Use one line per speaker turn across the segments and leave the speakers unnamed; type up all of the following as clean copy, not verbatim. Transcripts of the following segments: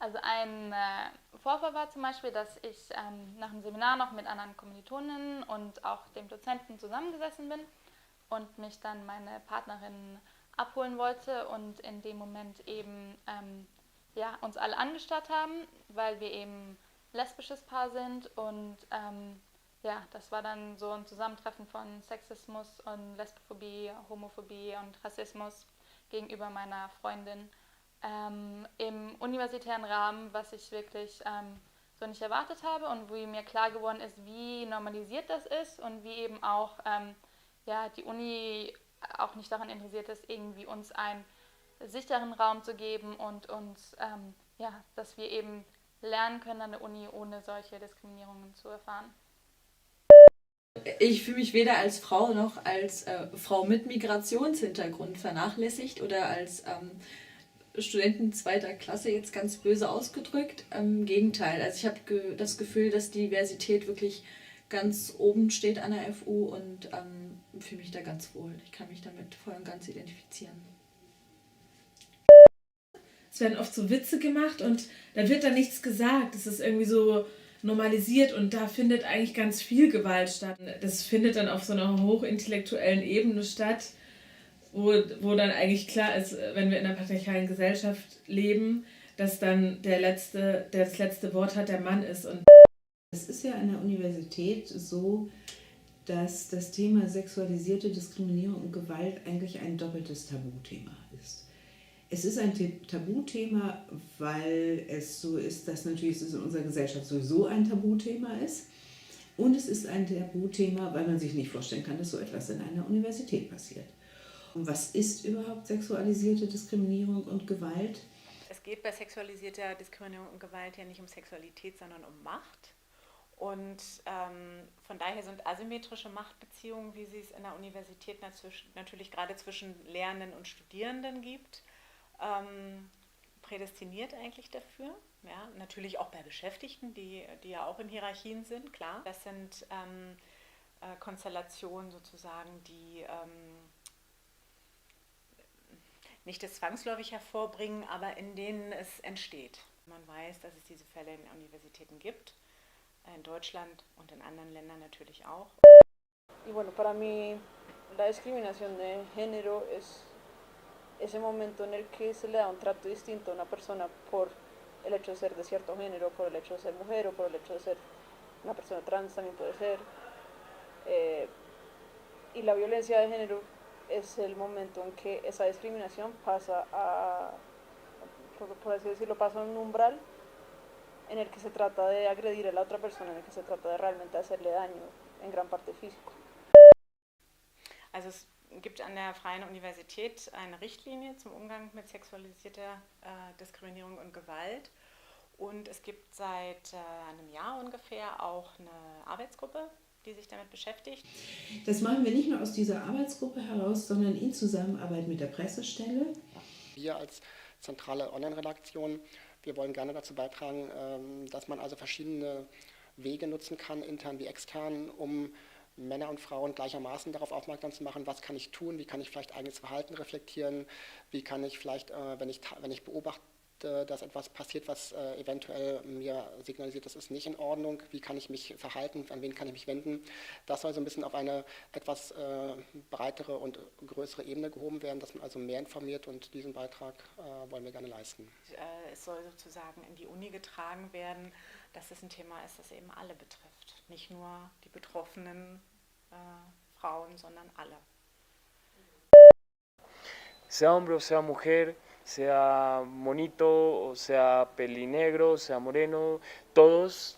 Also ein Vorfall war zum Beispiel, dass ich nach dem Seminar noch mit anderen Kommilitoninnen und auch dem Dozenten zusammengesessen bin und mich dann meine Partnerin abholen wollte und in dem Moment eben ja, uns alle angestarrt haben, weil wir eben lesbisches Paar sind und ja, das war dann so ein Zusammentreffen von Sexismus und Lesbophobie, Homophobie und Rassismus gegenüber meiner Freundin im universitären Rahmen, was ich wirklich so nicht erwartet habe und wie mir klar geworden ist, wie normalisiert das ist und wie eben auch ja, die Uni auch nicht daran interessiert ist, irgendwie uns einen sicheren Raum zu geben und uns, ja, dass wir eben lernen können an der Uni, ohne solche Diskriminierungen zu erfahren.
Ich fühle mich weder als Frau noch als Frau mit Migrationshintergrund vernachlässigt oder als Studenten zweiter Klasse jetzt ganz böse ausgedrückt. Im Gegenteil, also ich habe das Gefühl, dass die Diversität wirklich ganz oben steht an der FU und fühle mich da ganz wohl. Ich kann mich damit voll und ganz identifizieren.
Es werden oft so Witze gemacht und da wird dann nichts gesagt. Es ist irgendwie so normalisiert und da findet eigentlich ganz viel Gewalt statt. Das findet dann auf so einer hochintellektuellen Ebene statt, wo dann eigentlich klar ist, wenn wir in einer patriarchalen Gesellschaft leben, dass dann der das letzte Wort hat, der Mann ist. Und
es ist ja an der Universität so, dass das Thema sexualisierte Diskriminierung und Gewalt eigentlich ein doppeltes Tabuthema ist. Es ist ein Tabuthema, weil es so ist, dass natürlich es in unserer Gesellschaft sowieso ein Tabuthema ist. Und es ist ein Tabuthema, weil man sich nicht vorstellen kann, dass so etwas in einer Universität passiert. Und was ist überhaupt sexualisierte Diskriminierung und Gewalt?
Es geht bei sexualisierter Diskriminierung und Gewalt ja nicht um Sexualität, sondern um Macht. Und von daher sind asymmetrische Machtbeziehungen, wie sie es in der Universität natürlich gerade zwischen Lehrenden und Studierenden gibt, prädestiniert eigentlich dafür. Ja, natürlich auch bei Beschäftigten, die ja auch in Hierarchien sind, klar. Das sind Konstellationen sozusagen, die nicht das zwangsläufig hervorbringen, aber in denen es entsteht. Man weiß, dass es diese Fälle in Universitäten gibt, in Deutschland und in anderen Ländern natürlich auch.
Y bueno, para mí la discriminación de género es ese momento en el que se le da un trato distinto a una persona por el hecho de ser de cierto género, por el hecho de ser mujer o por el hecho de ser una persona trans también puede ser. Y la violencia de género es el momento en que esa discriminación pasa a, por así decirlo, pasa a un umbral en el que se trata de agredir a la otra persona, en el que se trata de realmente hacerle daño, en gran parte físico.
Also es gibt an der Freien Universität eine Richtlinie zum Umgang mit sexualisierter Diskriminierung und Gewalt. Und es gibt seit einem Jahr ungefähr auch eine Arbeitsgruppe, die sich damit beschäftigt.
Das machen wir nicht nur aus dieser Arbeitsgruppe heraus, sondern in Zusammenarbeit mit der Pressestelle.
Wir als zentrale Online-Redaktion, wir wollen gerne dazu beitragen, dass man also verschiedene Wege nutzen kann, intern wie extern, um Männer und Frauen gleichermaßen darauf aufmerksam zu machen, was kann ich tun, wie kann ich vielleicht eigenes Verhalten reflektieren, wie kann ich vielleicht, wenn ich beobachte, dass etwas passiert, was eventuell mir signalisiert, das ist nicht in Ordnung, wie kann ich mich verhalten, an wen kann ich mich wenden. Das soll so ein bisschen auf eine etwas breitere und größere Ebene gehoben werden, dass man also mehr informiert und diesen Beitrag wollen wir gerne leisten.
Es soll sozusagen in die Uni getragen werden, dass es ein Thema ist, das eben alle betrifft. Nicht nur die betroffenen Frauen, sondern alle.
Sea hombre o sea mujer, sea monito o sea pelinegro, sea moreno, todos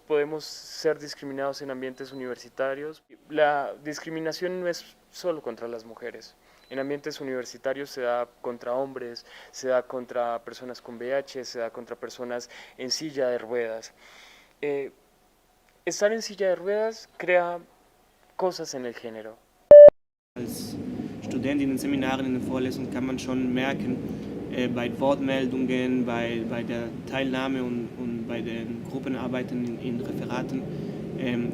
podemos ser discriminados en ambientes universitarios. La discriminación no es solo contra las mujeres. En ambientes universitarios se da contra hombres, se da contra personas con VIH, se da contra personas en silla de ruedas. Estar en silla de ruedas crea cosas en el género.
Als Student in den Seminaren, in den Vorlesungen kann man schon merken, bei Wortmeldungen, bei der Teilnahme und bei den Gruppenarbeiten in Referaten,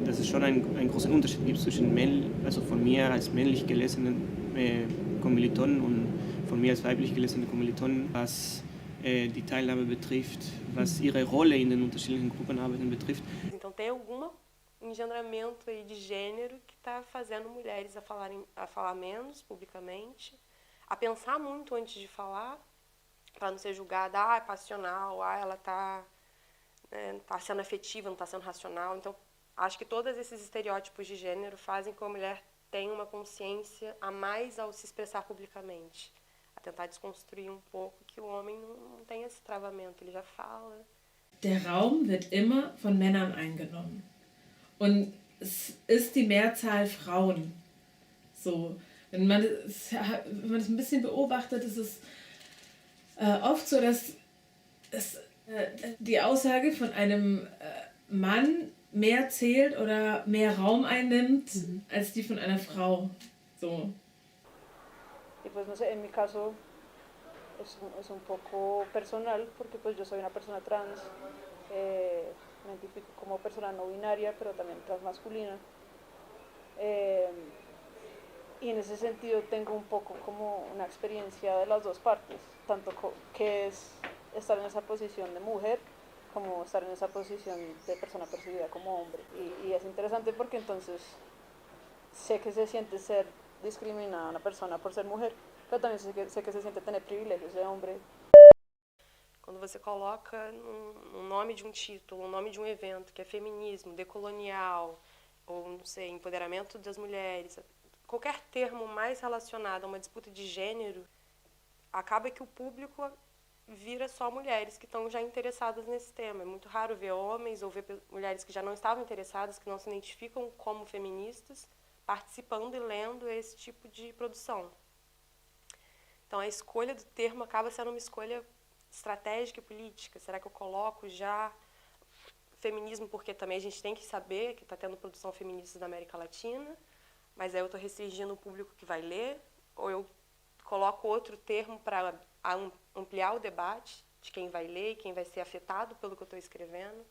dass es schon einen großen Unterschied gibt zwischen also von mir als männlich gelesenen Kommilitonen und von mir als weiblich gelesenen Kommilitonen, was die Teilnahme betrifft, was ihre Rolle in den unterschiedlichen Gruppenarbeiten betrifft.
Então tem algum engendramento aí de gênero que está fazendo mulheres a falar menos publicamente, a pensar muito antes de falar, para não ser julgada, é passional, ela está tá sendo afetiva, não está sendo racional. Então, acho que todos esses estereótipos de gênero fazem com que a mulher tenha uma consciência a mais ao se expressar publicamente, a tentar desconstruir um pouco que o homem não tem esse travamento, ele já fala.
Der Raum wird immer von Männern eingenommen. Und es ist die Mehrzahl Frauen. So, wenn man das ein bisschen beobachtet, ist es oft so, dass die Aussage von einem Mann mehr zählt oder mehr Raum einnimmt als die von einer Frau. So.
Y pues no sé, en mi caso es un poco personal porque pues yo soy una persona trans, me identifico como persona no binaria pero también transmasculina, y en ese sentido tengo un poco como una experiencia de las dos partes, tanto que es estar en esa posición de mujer como estar en esa posición de persona percibida como hombre, y es interesante porque entonces sé que se siente ser discriminada una persona por ser mujer, pero también sé que se siente tener privilegios de hombre.
Quando você coloca no nome de um título, no nome de um evento, que é feminismo, decolonial, ou, não sei, empoderamento das mulheres, qualquer termo mais relacionado a uma disputa de gênero, acaba que o público vira só mulheres que estão já interessadas nesse tema. É muito raro ver homens ou ver mulheres que já não estavam interessadas, que não se identificam como feministas, participando e lendo esse tipo de produção. Então, a escolha do termo acaba sendo uma escolha estratégica e política. Será que eu coloco já feminismo, porque também a gente tem que saber que está tendo produção feminista da América Latina, mas aí eu estou restringindo o público que vai ler, ou eu coloco outro termo para ampliar o debate de quem vai ler e quem vai ser afetado pelo que eu estou escrevendo.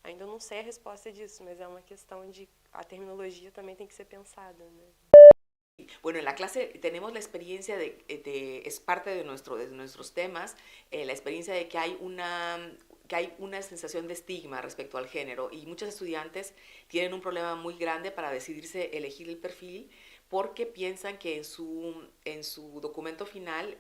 Ainda não sei a resposta disso, mas é uma questão de a terminologia também tem que ser pensada, né?
Bueno, en la clase tenemos la experiencia es parte de nuestros temas, la experiencia de que hay una sensación de estigma respecto al género y muchos estudiantes tienen un problema muy grande para decidirse elegir el perfil porque piensan que en su documento final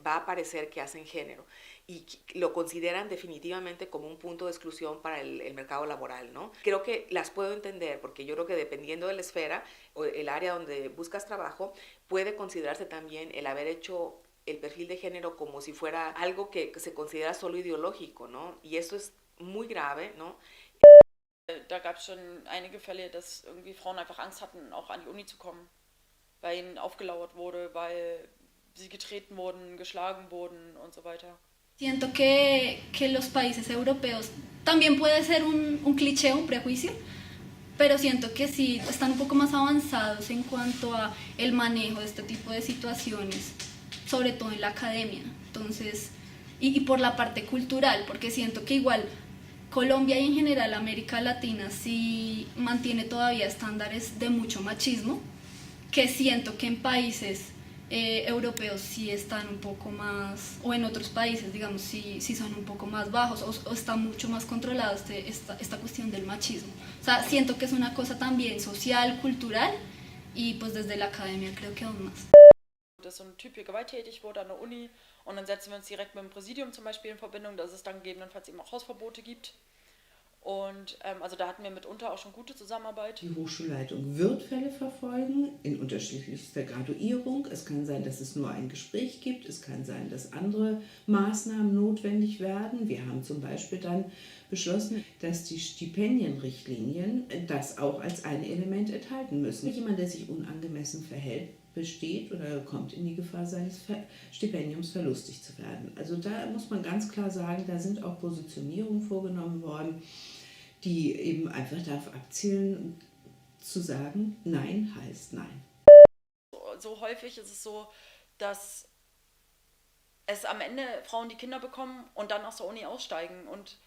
va a aparecer que hacen género y lo consideran definitivamente como un punto de exclusión para el mercado laboral, ¿no? Creo que las puedo entender porque yo creo que dependiendo de la esfera o el área donde buscas trabajo, puede considerarse también el haber hecho el perfil de género como si fuera algo que se considera solo ideológico, ¿no? Y eso es muy grave, ¿no?
Da gab es schon einige Fälle, dass irgendwie Frauen einfach Angst hatten, auch an die Uni zu kommen, weil ihnen aufgelauert wurde, weil sie getreten wurden, geschlagen wurden und so weiter.
Siento que los países europeos también puede ser un cliché, un prejuicio, pero siento que sí están un poco más avanzados en cuanto a el manejo de este tipo de situaciones, sobre todo en la academia. Entonces, y por la parte cultural, porque siento que igual Colombia y en general América Latina sí mantiene todavía estándares de mucho machismo, que siento que en países europeos sí están un poco más, o en otros países, digamos, sí son un poco más bajos, o está mucho más controlado esta cuestión del machismo. O sea, siento que es una cosa también social, cultural, y pues desde la academia creo que aún más.
Dass so ein Typ hier gewalttätig wurde an der Uni und dann setzen wir uns direkt mit dem Präsidium zum Beispiel in Verbindung, dass es dann gegebenenfalls eben auch Hausverbote gibt. Und also da hatten wir mitunter auch schon gute Zusammenarbeit.
Die Hochschulleitung wird Fälle verfolgen in unterschiedlichster Graduierung. Es kann sein, dass es nur ein Gespräch gibt. Es kann sein, dass andere Maßnahmen notwendig werden. Wir haben zum Beispiel dann beschlossen, dass die Stipendienrichtlinien das auch als ein Element enthalten müssen. Jemand, der sich unangemessen verhält, besteht oder kommt in die Gefahr, seines Stipendiums verlustig zu werden. Also da muss man ganz klar sagen, da sind auch Positionierungen vorgenommen worden, die eben einfach darauf abzielen, zu sagen, Nein heißt Nein.
So häufig ist es so, dass es am Ende Frauen die Kinder bekommen und dann aus der Uni aussteigen und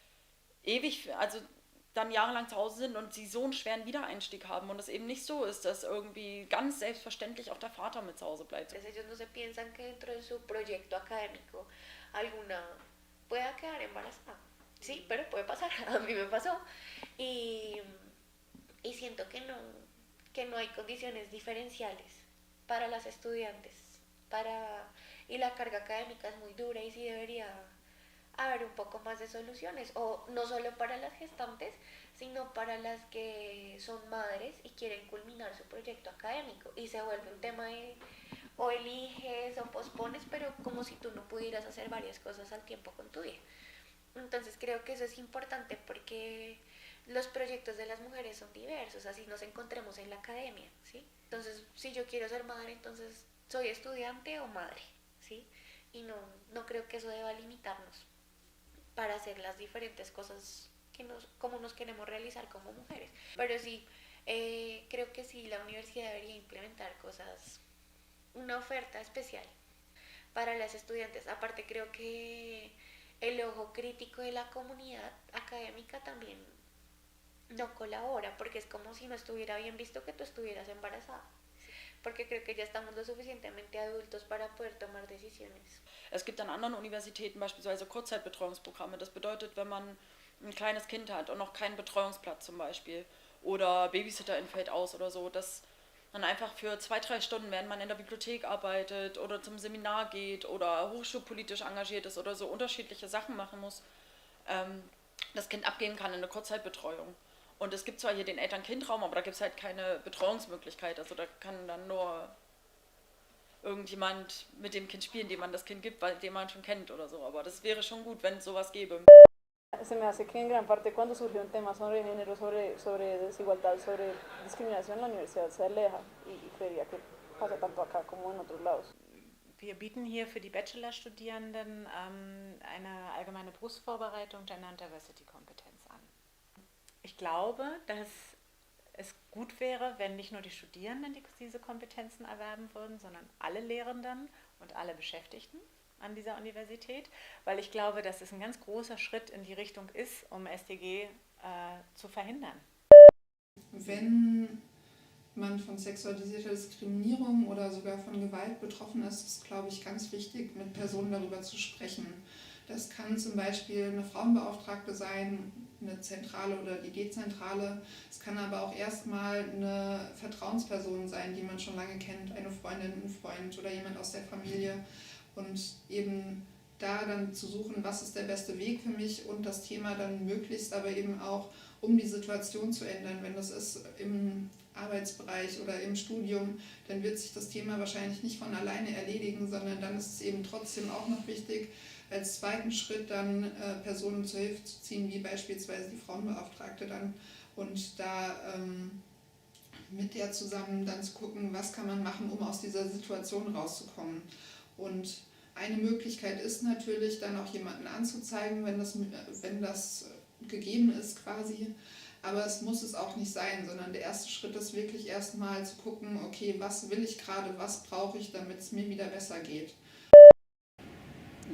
ewig, also dann jahrelang zu Hause sind und sie so einen schweren Wiedereinstieg haben und es eben nicht so ist, dass irgendwie ganz selbstverständlich auch der Vater mit zu Hause bleibt.
Ellos no se piensan que dentro de su proyecto académico alguna pueda quedar embarazada. Sí, pero puede pasar, a mí me pasó. Y siento que no hay condiciones diferenciales para las estudiantes. Y la carga académica es muy dura y sí debería haber un poco más de soluciones, o no solo para las gestantes, sino para las que son madres y quieren culminar su proyecto académico y se vuelve un tema de o eliges o pospones, pero como si tú no pudieras hacer varias cosas al tiempo con tu vida. Entonces creo que eso es importante porque los proyectos de las mujeres son diversos, así nos encontremos en la academia, ¿sí? Entonces, si yo quiero ser madre, entonces soy estudiante o madre, ¿sí? Y no creo que eso deba limitarnos para hacer las diferentes cosas como nos queremos realizar como mujeres. Pero sí, creo que sí, la universidad debería implementar una oferta especial para las estudiantes. Aparte, creo que el ojo crítico de la comunidad académica también no colabora, porque es como si no estuviera bien visto que tú estuvieras embarazada. Porque creo que ya estamos lo suficientemente adultos para poder tomar decisiones.
Es gibt an anderen Universitäten beispielsweise Kurzzeitbetreuungsprogramme. Das bedeutet, wenn man ein kleines Kind hat und noch keinen Betreuungsplatz zum Beispiel oder Babysitter entfällt aus oder so, dass man einfach für 2-3 Stunden, während man in der Bibliothek arbeitet oder zum Seminar geht oder hochschulpolitisch engagiert ist oder so unterschiedliche Sachen machen muss, das Kind abgeben kann in eine Kurzzeitbetreuung. Und es gibt zwar hier den Eltern-Kind-Raum, aber da gibt es halt keine Betreuungsmöglichkeit. Also da kann dann nur irgendjemand mit dem Kind spielen, dem man das Kind gibt, den man schon kennt oder so. Aber das wäre schon gut, wenn es sowas gäbe.
Se me hace que en gran parte cuando surgió un tema sobre género, sobre desigualdad, sobre discriminación, la universidad se aleja y creería que pasa tanto acá como en otros lados.
Wir bieten hier für die Bachelorstudierenden eine allgemeine Berufsvorbereitung Gender und Diversity Kompetenz an. Ich glaube, dass es gut wäre, wenn nicht nur die Studierenden diese Kompetenzen erwerben würden, sondern alle Lehrenden und alle Beschäftigten an dieser Universität, weil ich glaube, dass es ein ganz großer Schritt in die Richtung ist, um SDG zu verhindern.
Wenn man von sexualisierter Diskriminierung oder sogar von Gewalt betroffen ist, ist es, glaube ich, ganz wichtig, mit Personen darüber zu sprechen. Das kann zum Beispiel eine Frauenbeauftragte sein, eine Zentrale oder die G-Zentrale. Es kann aber auch erstmal eine Vertrauensperson sein, die man schon lange kennt, eine Freundin, ein Freund oder jemand aus der Familie. Und eben da dann zu suchen, was ist der beste Weg für mich und das Thema dann möglichst aber eben auch, um die Situation zu ändern. Wenn das ist im Arbeitsbereich oder im Studium, dann wird sich das Thema wahrscheinlich nicht von alleine erledigen, sondern dann ist es eben trotzdem auch noch wichtig, als zweiten Schritt dann Personen zur Hilfe zu ziehen, wie beispielsweise die Frauenbeauftragte dann und da mit der zusammen dann zu gucken, was kann man machen, um aus dieser Situation rauszukommen. Und eine Möglichkeit ist natürlich, dann auch jemanden anzuzeigen, wenn das gegeben ist quasi. Aber es muss es auch nicht sein, sondern der erste Schritt ist wirklich erstmal zu gucken, okay, was will ich gerade, was brauche ich, damit es mir wieder besser geht.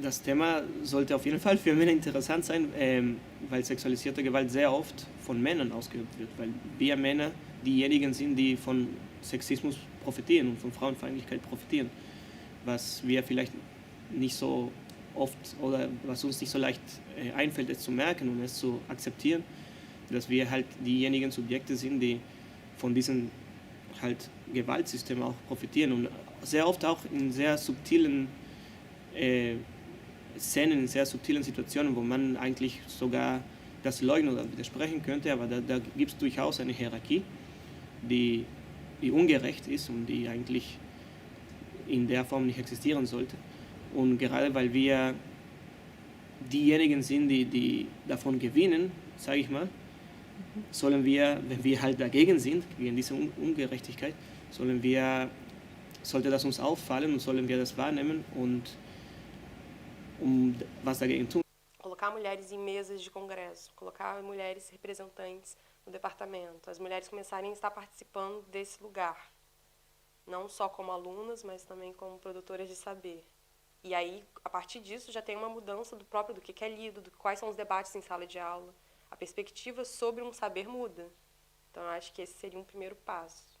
Das Thema sollte auf jeden Fall für Männer interessant sein, weil sexualisierte Gewalt sehr oft von Männern ausgeübt wird, weil wir Männer diejenigen sind, die von Sexismus profitieren und von Frauenfeindlichkeit profitieren, was wir vielleicht nicht so oft oder was uns nicht so leicht einfällt, es zu merken und es zu akzeptieren, dass wir halt diejenigen Subjekte sind, die von diesem halt Gewaltsystem auch profitieren und sehr oft auch in sehr subtilen Szenen, in sehr subtilen Situationen, wo man eigentlich sogar das leugnen oder widersprechen könnte, aber da gibt es durchaus eine Hierarchie, die ungerecht ist und die eigentlich in der Form nicht existieren sollte. Und gerade weil wir diejenigen sind, die davon gewinnen, sage ich mal, sollen wir, wenn wir halt dagegen sind, gegen diese Ungerechtigkeit, sollte das uns auffallen und sollen wir das wahrnehmen und was dagegen tun.
Colocar mulheres em mesas de congresso, colocar mulheres representantes no departamento, as mulheres começarem a estar participando desse lugar, não só como alunas, mas também como produtoras de saber. E aí, a partir disso, já tem uma mudança do que é lido, quais são os debates em sala de aula. A perspectiva sobre um saber muda. Então, eu acho que esse seria um primeiro passo.